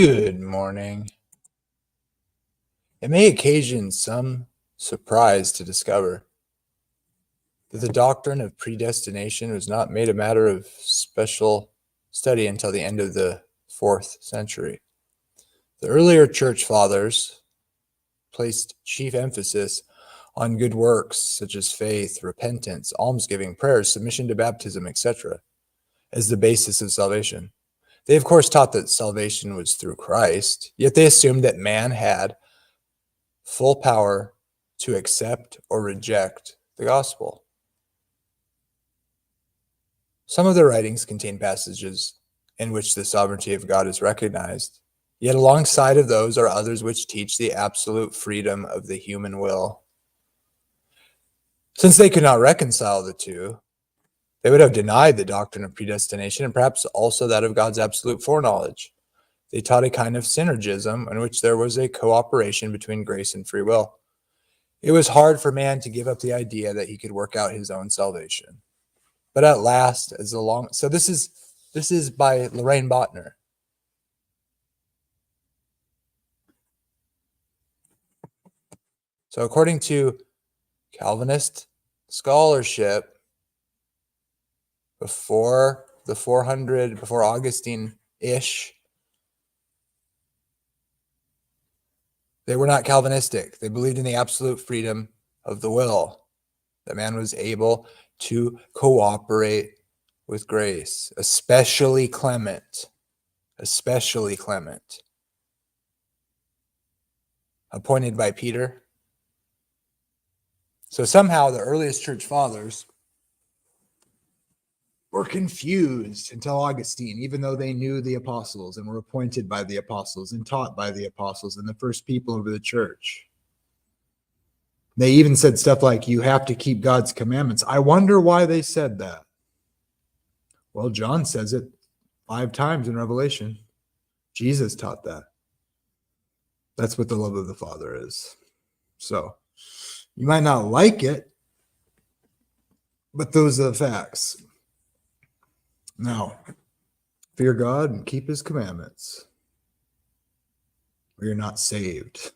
Good morning. It may occasion some surprise to discover that the doctrine of predestination was not made a matter of special study until the end of the 4th century. The earlier church fathers placed chief emphasis on good works such as faith, repentance, almsgiving, prayers, submission to baptism, etc., as the basis of salvation. They, of course, taught that salvation was through Christ, yet they assumed that man had full power to accept or reject the gospel. Some of their writings contain passages in which the sovereignty of God is recognized, yet alongside of those are others which teach the absolute freedom of the human will. Since they could not reconcile the two, they would have denied the doctrine of predestination and perhaps also that of God's absolute foreknowledge. They taught a kind of synergism in which there was a cooperation between grace and free will. It was hard for man to give up the idea that he could work out his own salvation. But at last, so this is by Lorraine Botner. So according to Calvinist scholarship, before the 400, before Augustine-ish, they were not Calvinistic. They believed in the absolute freedom of the will, that man was able to cooperate with grace, especially Clement, appointed by Peter. So somehow the earliest church fathers were confused until Augustine, even though they knew the apostles and were appointed by the apostles and taught by the apostles and the first people over the church. They even said stuff like, you have to keep God's commandments. I wonder why they said that. Well, John says it 5 times in Revelation. Jesus taught that. That's what the love of the Father is. So you might not like it, but those are the facts. Now, fear God and keep his commandments, or you're not saved.